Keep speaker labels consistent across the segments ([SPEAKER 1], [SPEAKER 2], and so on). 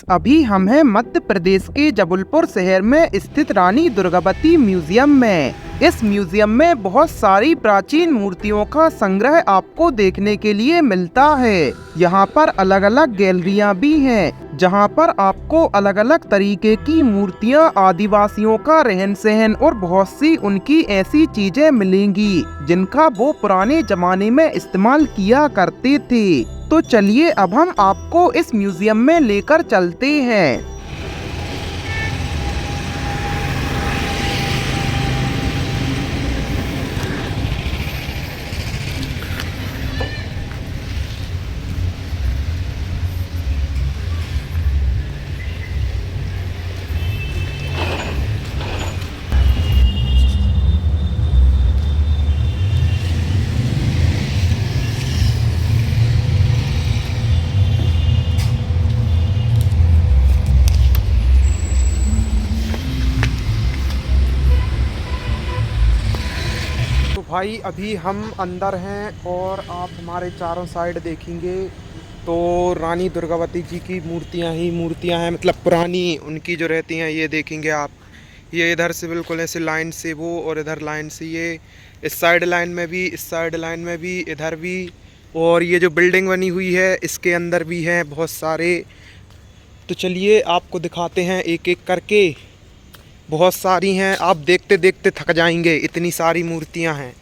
[SPEAKER 1] अभी हम हैं मध्य प्रदेश के जबलपुर शहर में स्थित रानी दुर्गावती म्यूजियम में। इस म्यूजियम में बहुत सारी प्राचीन मूर्तियों का संग्रह आपको देखने के लिए मिलता है। यहाँ पर अलग अलग गैलरियाँ भी हैं, जहाँ पर आपको अलग अलग तरीके की मूर्तियाँ, आदिवासियों का रहन सहन और बहुत सी उनकी ऐसी चीजें मिलेंगी जिनका वो पुराने जमाने में इस्तेमाल किया करते थे। तो चलिए अब हम आपको इस म्यूजियम में लेकर चलते हैं। तो भाई अभी हम अंदर हैं और आप हमारे चारों साइड देखेंगे तो रानी दुर्गावती जी की मूर्तियां ही मूर्तियां हैं, मतलब पुरानी उनकी जो रहती हैं ये देखेंगे आप। ये इधर से बिल्कुल ऐसे लाइन से वो, और इधर लाइन से ये, इस साइड लाइन में भी, इस साइड लाइन में भी, इधर भी। और ये जो बिल्डिंग बनी हुई है इसके अंदर भी हैं बहुत सारे। तो चलिए आपको दिखाते हैं एक एक करके। बहुत सारी हैं, आप देखते देखते थक जाएंगे, इतनी सारी मूर्तियां हैं।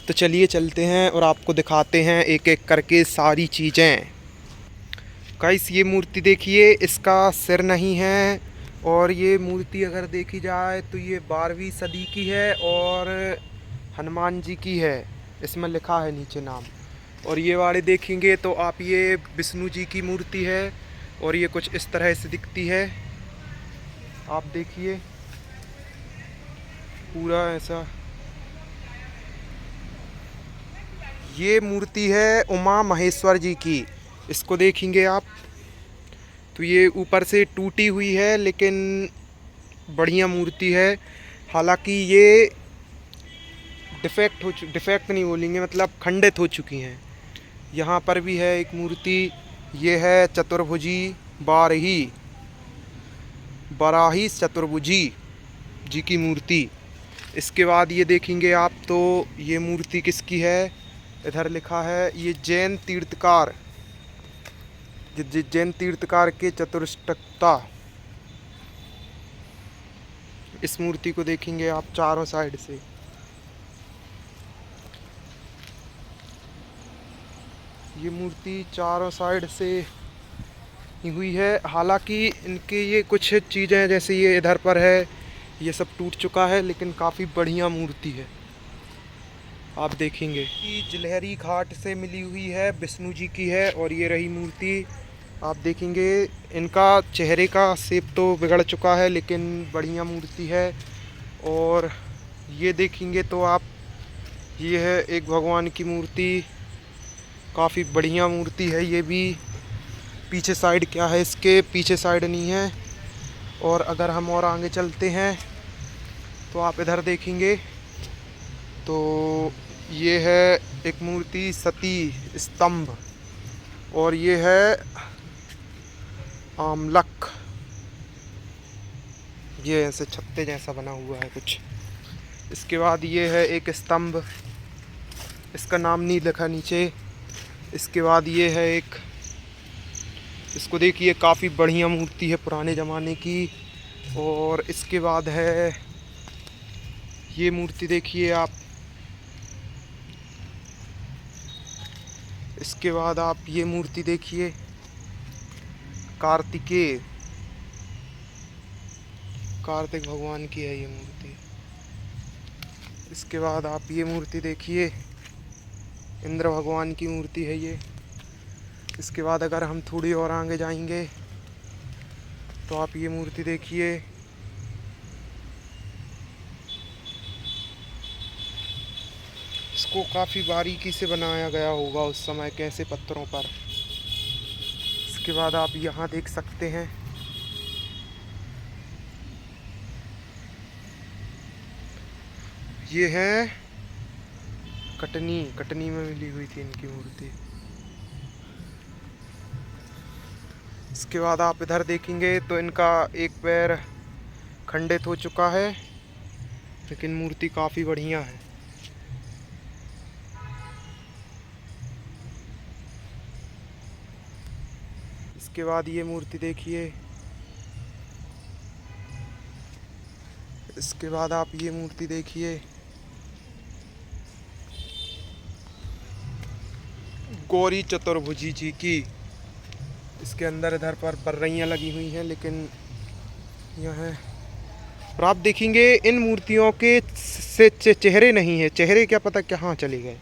[SPEAKER 1] तो चलिए चलते हैं और आपको दिखाते हैं एक एक करके सारी चीज़ें। गाइस ये मूर्ति देखिए, इसका सिर नहीं है। और ये मूर्ति अगर देखी जाए तो ये 12वीं सदी की है और हनुमान जी की है, इसमें लिखा है नीचे नाम। और ये वाले देखेंगे तो आप, ये विष्णु जी की मूर्ति है और ये कुछ इस तरह से दिखती है। आप देखिए पूरा ऐसा। ये मूर्ति है उमा महेश्वर जी की, इसको देखेंगे आप तो ये ऊपर से टूटी हुई है लेकिन बढ़िया मूर्ति है। हालांकि ये डिफेक्ट नहीं बोलेंगे, मतलब खंडित हो चुकी हैं। यहाँ पर भी है एक मूर्ति, ये है चतुर्भुजी बाराही चतुर्भुजी जी की मूर्ति। इसके बाद ये देखेंगे आप तो ये मूर्ति किसकी है, इधर लिखा है ये जैन तीर्थकार, जैन तीर्थकार के चतुष्टकता। इस मूर्ति को देखेंगे आप चारों साइड से। ये मूर्ति चारों साइड से ही हुई है। हालांकि इनके ये कुछ चीज़ें, जैसे ये इधर पर है, ये सब टूट चुका है, लेकिन काफ़ी बढ़िया मूर्ति है। आप देखेंगे कि जिलहरी घाट से मिली हुई है, विष्णु जी की है। और ये रही मूर्ति, आप देखेंगे इनका चेहरे का शेप तो बिगड़ चुका है लेकिन बढ़िया मूर्ति है। और ये देखेंगे तो आप, ये है एक भगवान की मूर्ति, काफ़ी बढ़िया मूर्ति है ये भी। पीछे साइड क्या है, इसके पीछे साइड नहीं है। और अगर हम और आगे चलते हैं तो आप इधर देखेंगे तो ये है एक मूर्ति सती स्तंभ, और ये है आमलक, ये ऐसे छत्ते जैसा बना हुआ है कुछ। इसके बाद ये है एक स्तंभ, इसका नाम नहीं लिखा नीचे। इसके बाद ये है एक, इसको देखिए काफ़ी बढ़िया मूर्ति है पुराने ज़माने की। और इसके बाद है ये मूर्ति देखिए आप। इसके बाद आप ये मूर्ति देखिए, कार्तिक भगवान की है ये मूर्ति। इसके बाद आप ये मूर्ति देखिए, इंद्र भगवान की मूर्ति है ये। इसके बाद अगर हम थोड़ी और आगे जाएंगे तो आप ये मूर्ति देखिए, इसको काफ़ी बारीकी से बनाया गया होगा उस समय, कैसे पत्थरों पर। इसके बाद आप यहाँ देख सकते हैं ये है कटनी में मिली हुई थी इनकी मूर्ति। इसके बाद आप इधर देखेंगे तो इनका एक पैर खंडित हो चुका है, लेकिन मूर्ति काफ़ी बढ़िया है। इसके बाद ये मूर्ति देखिए। इसके बाद आप ये मूर्ति देखिए, गौरी चतुर्भुजी जी की। इसके अंदर इधर पर बर्रइयाँ लगी हुई हैं, लेकिन यह है। और आप देखेंगे इन मूर्तियों के से चेहरे नहीं है, चेहरे क्या पता कहाँ चले गए।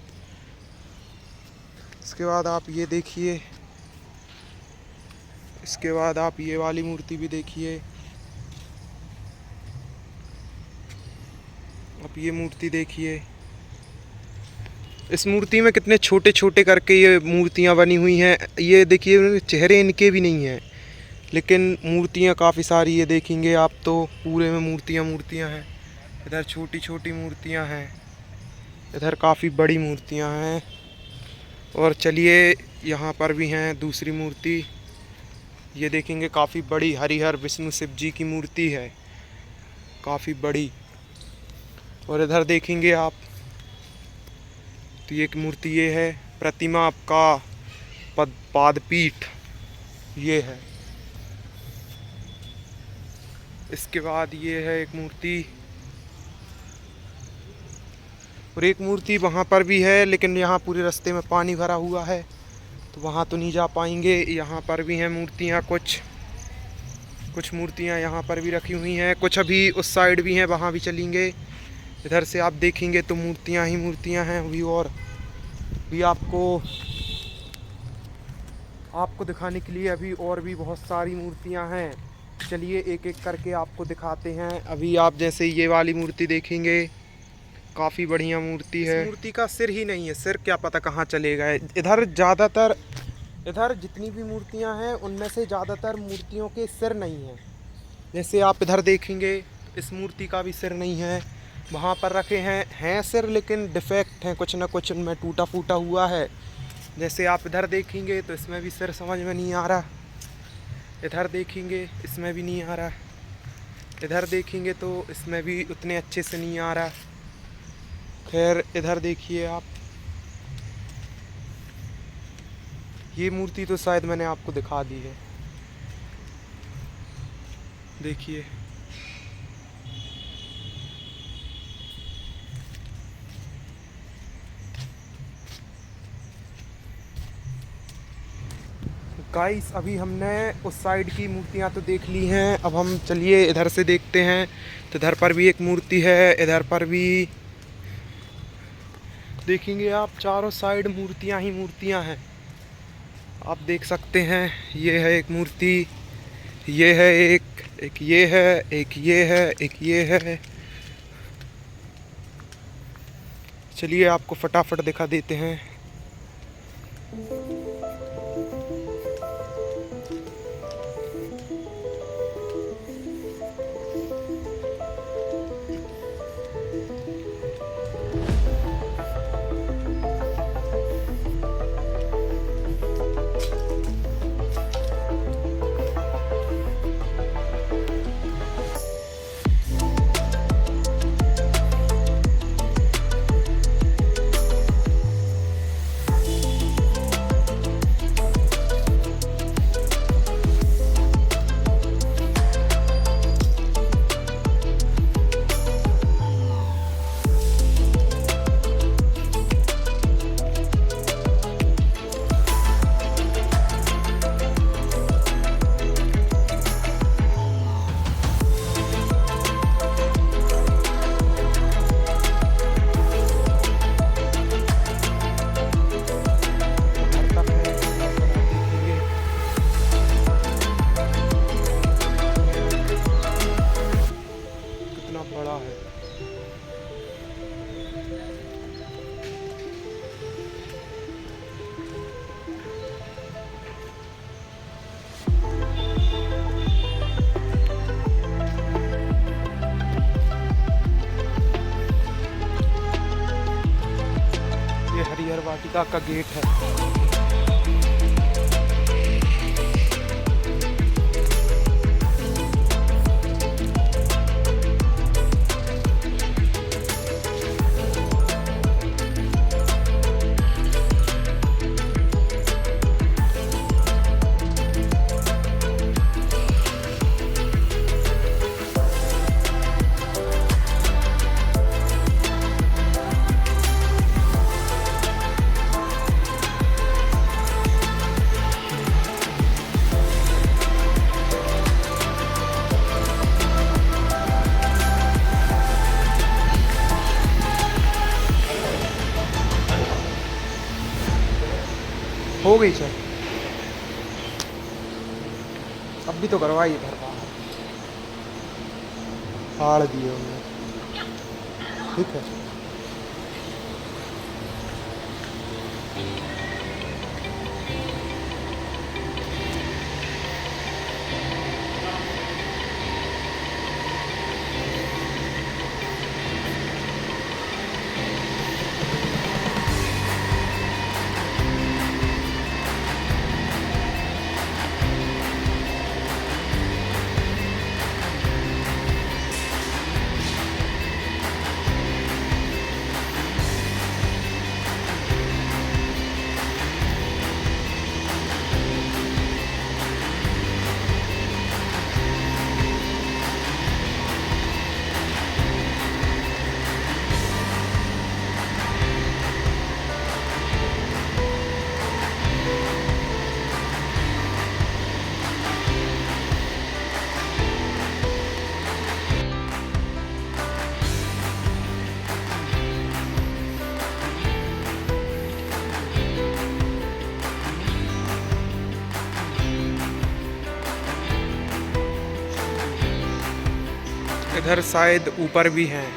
[SPEAKER 1] इसके बाद आप ये देखिए। इसके बाद आप ये वाली मूर्ति भी देखिए। आप ये मूर्ति देखिए। इस मूर्ति में कितने छोटे छोटे करके ये मूर्तियाँ बनी हुई हैं। ये देखिए चेहरे इनके भी नहीं हैं, लेकिन मूर्तियाँ काफ़ी सारी ये देखेंगे आप तो पूरे में मूर्तियाँ हैं। इधर छोटी छोटी मूर्तियाँ हैं, इधर काफ़ी बड़ी मूर्तियाँ हैं। और चलिए यहाँ पर भी हैं दूसरी मूर्ति, ये देखेंगे काफ़ी बड़ी हरिहर विष्णु शिव जी की मूर्ति है, काफ़ी बड़ी। और इधर देखेंगे आप तो ये एक मूर्ति ये है, प्रतिमा का पादपीठ ये है। इसके बाद ये है एक मूर्ति, और एक मूर्ति वहाँ पर भी है, लेकिन यहाँ पूरे रास्ते में पानी भरा हुआ है तो वहाँ तो नहीं जा पाएंगे। यहाँ पर भी हैं मूर्तियाँ, कुछ मूर्तियाँ यहाँ पर भी रखी हुई हैं, कुछ अभी उस साइड भी हैं, वहाँ भी चलेंगे। इधर से आप देखेंगे तो मूर्तियाँ ही मूर्तियाँ हैं अभी, और भी आपको दिखाने के लिए अभी और भी बहुत सारी मूर्तियाँ हैं। चलिए एक एक करके आपको दिखाते हैं। अभी आप जैसे ये वाली मूर्ति देखेंगे, काफ़ी बढ़िया मूर्ति है। इस मूर्ति का सिर ही नहीं है, सिर क्या पता कहाँ चले गए। इधर जितनी भी मूर्तियाँ हैं उनमें से ज़्यादातर मूर्तियों के सिर नहीं हैं। जैसे आप इधर देखेंगे इस मूर्ति का भी सिर नहीं है, वहाँ पर रखे हैं सिर, लेकिन डिफेक्ट हैं, कुछ ना कुछ उनमें टूटा फूटा हुआ है। जैसे आप इधर देखेंगे तो इसमें भी सिर समझ में नहीं आ रहा, इधर देखेंगे इसमें भी नहीं आ रहा, इधर देखेंगे तो इसमें भी उतने अच्छे से नहीं आ रहा। खैर इधर देखिए आप, ये मूर्ति तो शायद मैंने आपको दिखा दी है, देखिए। गाइस अभी हमने उस साइड की मूर्तियाँ तो देख ली हैं, अब हम चलिए इधर से देखते हैं। तो इधर पर भी एक मूर्ति है, इधर पर भी देखेंगे आप, चारों साइड मूर्तियाँ ही मूर्तियाँ हैं। आप देख सकते हैं, ये है एक मूर्ति, ये है एक ये है, एक ये है, एक ये है। चलिए आपको फटाफट दिखा देते हैं। हरिहर वाटिका का गेट है। हो गई सर, अब भी तो करवाई इधर बाहर, फाड़ दिए उन्होंने। ठीक है। इधर शायद ऊपर भी हैं।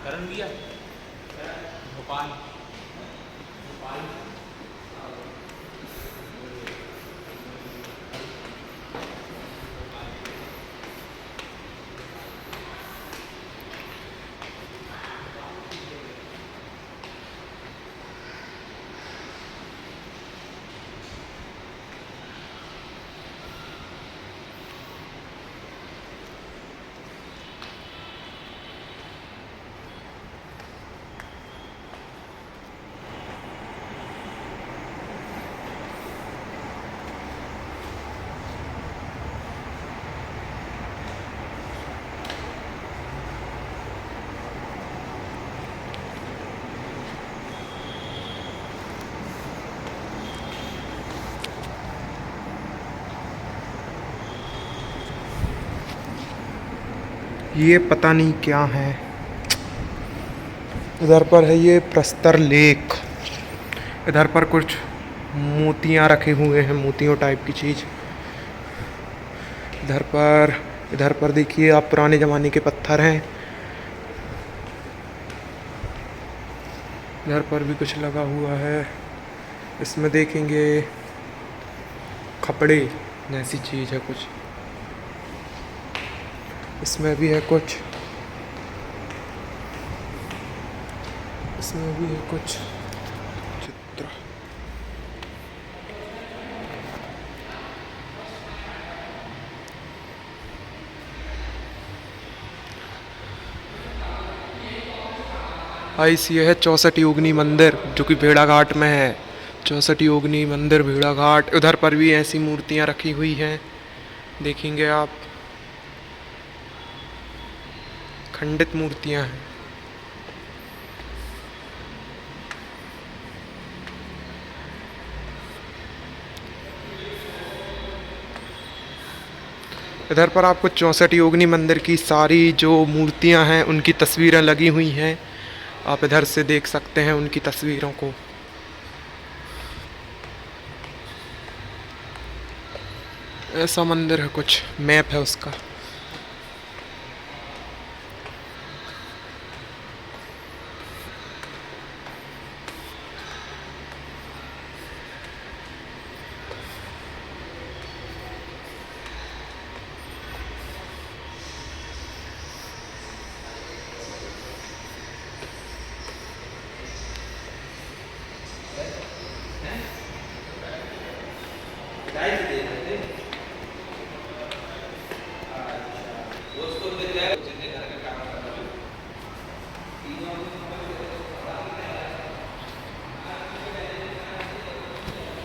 [SPEAKER 2] करण भैया भोपाल
[SPEAKER 1] ये पता नहीं क्या है। इधर पर है ये प्रस्तर लेक। इधर पर कुछ मोतियाँ रखे हुए हैं, मोतियों टाइप की चीज़। इधर पर देखिए आप, पुराने ज़माने के पत्थर हैं। इधर पर भी कुछ लगा हुआ है। इसमें देखेंगे कपड़े जैसी चीज़ है कुछ। इसमें भी है कुछ, इसमें भी है कुछ चित्र। आइस ये है 64 योगिनी मंदिर, जो कि भेड़ाघाट में है। 64 योगिनी मंदिर भेड़ाघाट। उधर पर भी ऐसी मूर्तियां रखी हुई हैं, देखेंगे आप, खंडित मूर्तियां हैं। इधर पर आपको 64 योगिनी मंदिर की सारी जो मूर्तियां हैं उनकी तस्वीरें लगी हुई हैं। आप इधर से देख सकते हैं उनकी तस्वीरों को। ऐसा मंदिर है, कुछ मैप है उसका।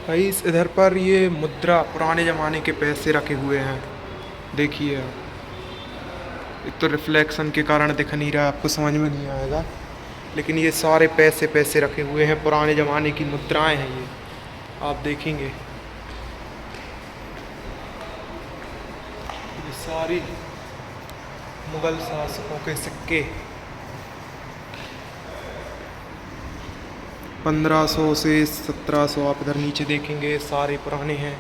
[SPEAKER 1] भाई इधर पर ये मुद्रा पुराने ज़माने के पैसे रखे हुए हैं, देखिए आप। एक तो रिफ्लेक्शन के कारण दिख नहीं रहा, आपको समझ में नहीं आएगा, लेकिन ये सारे पैसे पैसे रखे हुए हैं, पुराने ज़माने की मुद्राएं हैं ये, आप देखेंगे ये सारी मुगल शासकों के सिक्के 1500 से 1700, आप इधर नीचे देखेंगे सारे पुराने हैं।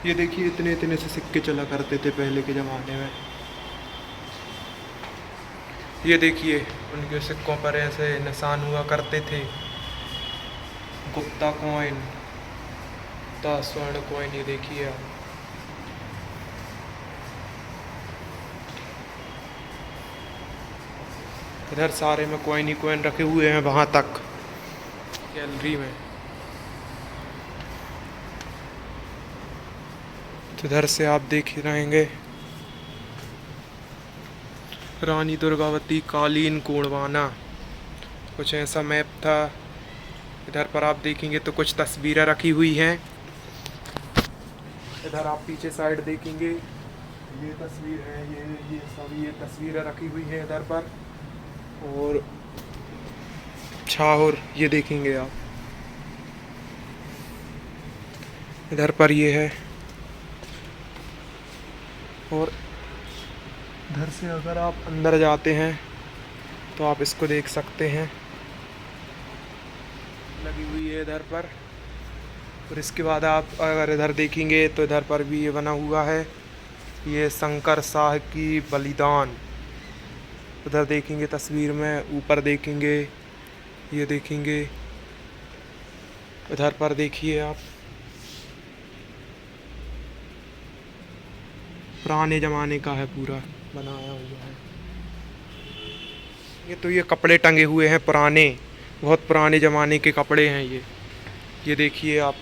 [SPEAKER 1] ये देखिए इतने इतने से सिक्के चला करते थे पहले के ज़माने में। ये देखिए उनके सिक्कों पर ऐसे निशान हुआ करते थे। गुप्ता कॉइन, गुप्ता स्वर्ण कॉइन, ये देखिए आप। इधर सारे में कॉइन ही कॉइन रखे हुए हैं वहाँ तक गैलरी में। तो इधर से आप देख ही रहेंगे रानी दुर्गावती कालीन कोडवाना, कुछ ऐसा मैप था। इधर पर आप देखेंगे तो कुछ तस्वीरें रखी हुई हैं। इधर आप पीछे साइड देखेंगे ये तस्वीर है, ये सभी ये तस्वीरें रखी हुई हैं इधर पर। और छाहोर ये देखेंगे आप, इधर पर ये है। और इधर से अगर आप अंदर जाते हैं तो आप इसको देख सकते हैं, लगी हुई है इधर पर। और इसके बाद आप अगर इधर देखेंगे तो इधर पर भी ये बना हुआ है, ये शंकर शाह की बलिदान। उधर देखेंगे तस्वीर में, ऊपर देखेंगे, ये देखेंगे। इधर पर देखिए आप, पुराने ज़माने का है, पूरा बनाया हुआ है। ये कपड़े टंगे हुए हैं पुराने, बहुत पुराने ज़माने के कपड़े हैं ये देखिए आप।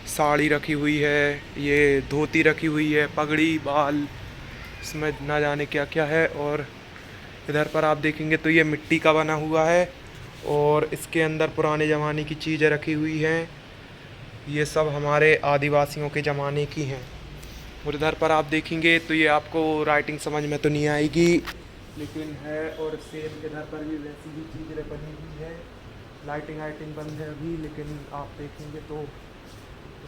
[SPEAKER 1] साड़ी रखी हुई है, ये धोती रखी हुई है, पगड़ी, बाल, इसमें ना जाने क्या क्या है। और इधर पर आप देखेंगे तो ये मिट्टी का बना हुआ है और इसके अंदर पुराने ज़माने की चीज़ें रखी हुई हैं। ये सब हमारे आदिवासियों के ज़माने की हैं। और इधर पर आप देखेंगे तो ये आपको राइटिंग समझ में तो नहीं आएगी, लेकिन है। और सेम इधर पर भी वैसी ही चीज़ें बनी हुई है। लाइटिंग बंद है अभी, लेकिन आप देखेंगे तो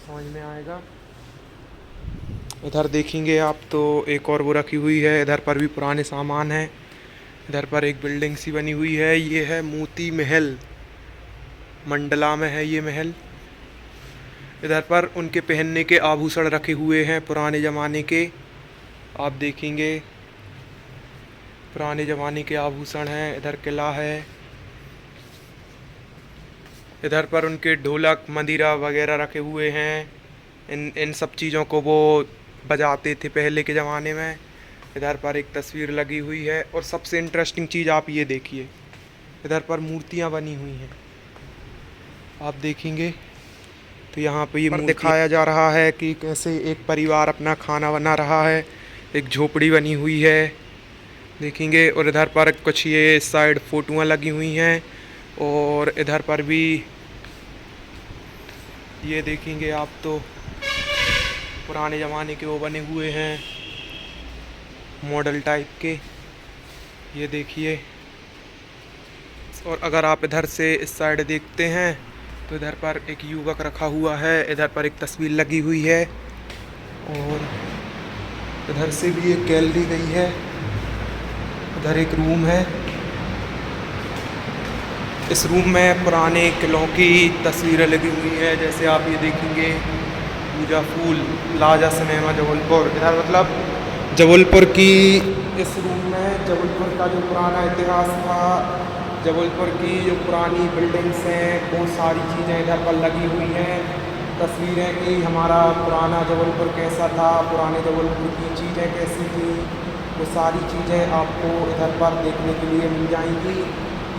[SPEAKER 1] समझ में आएगा। इधर देखेंगे आप तो एक और वो रखी हुई है, इधर पर भी पुराने सामान हैं। इधर पर एक बिल्डिंग सी बनी हुई है, ये है मोती महल, मंडला में है ये महल। इधर पर उनके पहनने के आभूषण रखे हुए हैं पुराने ज़माने के, आप देखेंगे पुराने ज़माने के आभूषण हैं। इधर किला है, इधर पर उनके ढोलक मंदिरा वगैरह रखे हुए हैं। इन सब चीज़ों को वो बजाते थे पहले के ज़माने में। इधर पर एक तस्वीर लगी हुई है। और सबसे इंटरेस्टिंग चीज़ आप ये देखिए, इधर पर मूर्तियाँ बनी हुई हैं, आप देखेंगे तो यहाँ पे ये दिखाया जा रहा है कि कैसे एक परिवार अपना खाना बना रहा है। एक झोपड़ी बनी हुई है, देखेंगे। और इधर पर कुछ ये साइड फोटोआँ लगी हुई हैं। और इधर पर भी ये देखेंगे आप तो पुराने ज़माने के वो बने हुए हैं, मॉडल टाइप के, ये देखिए। और अगर आप इधर से इस साइड देखते हैं तो इधर पर एक युवक रखा हुआ है, इधर पर एक तस्वीर लगी हुई है और इधर से भी एक गैलरी गई है। इधर एक रूम है, इस रूम में पुराने किलों की तस्वीरें लगी हुई है। जैसे आप ये देखेंगे पूजा फूल प्लाजा सिनेमा जबलपुर, इधर मतलब जबलपुर की इस रूम में जबलपुर का जो पुराना इतिहास था, जबलपुर की जो पुरानी बिल्डिंग्स हैं, बहुत सारी चीज़ें इधर पर लगी हुई हैं। तस्वीरें कि हमारा पुराना जबलपुर कैसा था, पुराने जबलपुर की चीज़ें कैसी थी, वो सारी चीज़ें आपको इधर पर देखने के लिए मिल जाएंगी।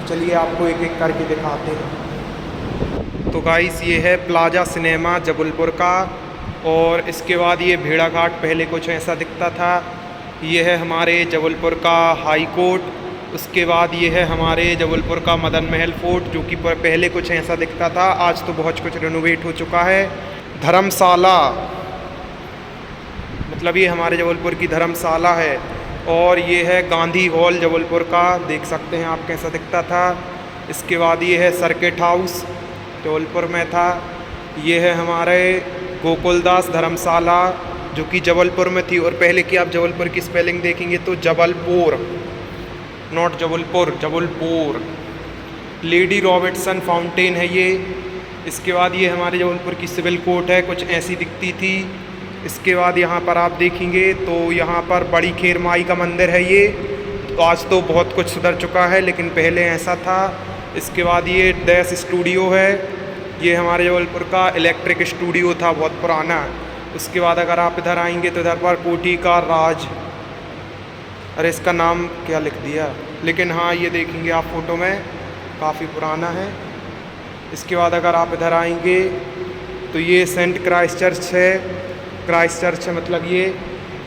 [SPEAKER 1] चलिए आपको एक एक करके दिखाते हैं। तो गाइस ये है प्लाजा सिनेमा जबलपुर का, और इसके बाद ये भेड़ाघाट पहले कुछ ऐसा दिखता था। ये है हमारे जबलपुर का हाई कोर्ट, उसके बाद ये है हमारे जबलपुर का मदन महल फोर्ट, जो कि पहले कुछ ऐसा दिखता था, आज तो बहुत कुछ रेनोवेट हो चुका है। धर्मशाला, मतलब ये हमारे जबलपुर की धर्मशाला है। और ये है गांधी हॉल जबलपुर का, देख सकते हैं आप कैसा दिखता था। इसके बाद ये है सर्किट हाउस, जबलपुर में था। ये है हमारे गोकुलदास धर्मशाला, जो कि जबलपुर में थी, और पहले की आप जबलपुर की स्पेलिंग देखेंगे तो Jabalpur, not Jabalpur, Jabalpur. Lady Robertson fountain है ये। इसके बाद ये हमारे जबलपुर की सिविल कोर्ट है, कुछ ऐसी दिखती थी। इसके बाद यहाँ पर आप देखेंगे तो यहाँ पर बड़ी खेर माई का मंदिर है ये। तो आज तो बहुत कुछ सुधर चुका है, लेकिन पहले ऐसा था। इसके बाद ये डैश स्टूडियो है, ये हमारे जबलपुर का इलेक्ट्रिक स्टूडियो था, बहुत पुराना। उसके बाद अगर आप इधर आएंगे तो इधर पर कोठी का राज, अरे इसका नाम क्या लिख दिया, लेकिन हाँ ये देखेंगे आप फ़ोटो में काफ़ी पुराना है। इसके बाद अगर आप इधर आएंगे तो ये सेंट क्राइस्ट चर्च है, क्राइस्ट चर्च है मतलब ये।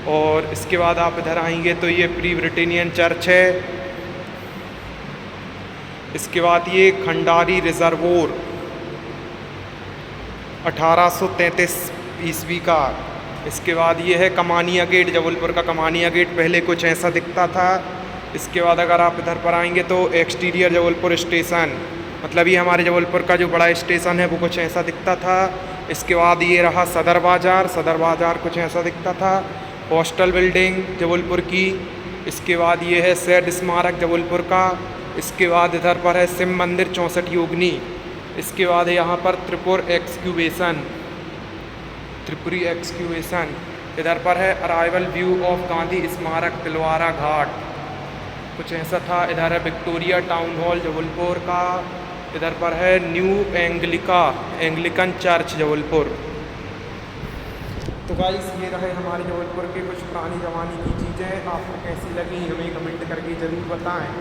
[SPEAKER 1] और इसके बाद आप इधर आएंगे तो ये प्री ब्रिटेनियन चर्च है। इसके बाद ये खंडारी रिजर्वोर 1833 ईस्वी का। इसके बाद ये है कमानिया गेट, जबलपुर का कमानिया गेट, पहले कुछ ऐसा दिखता था। इसके बाद अगर आप इधर पर आएंगे तो एक्सटीरियर जबलपुर स्टेशन, मतलब ये हमारे जबलपुर का जो बड़ा स्टेशन है वो कुछ ऐसा दिखता था। इसके बाद ये रहा सदर बाज़ार, सदर बाज़ार कुछ ऐसा दिखता था। हॉस्टल बिल्डिंग जबलपुर की। इसके बाद ये है शैद स्मारक जबलपुर का। इसके बाद इधर पर है शिव मंदिर 64 योगिनी। इसके बाद यहाँ पर त्रिपुरी एक्सक्यूवेशन। इधर पर है अराइवल व्यू ऑफ गांधी स्मारक तिलवारा घाट, कुछ ऐसा था। इधर है विक्टोरिया टाउन हॉल जबलपुर का। इधर पर है न्यू एंग्लिकन चर्च जबलपुर। तो गाइस ये रहे हमारे जबलपुर के कुछ पुरानी ज़माने की चीज़ें, आपको कैसी लगी हमें कमेंट करके ज़रूर बताएं।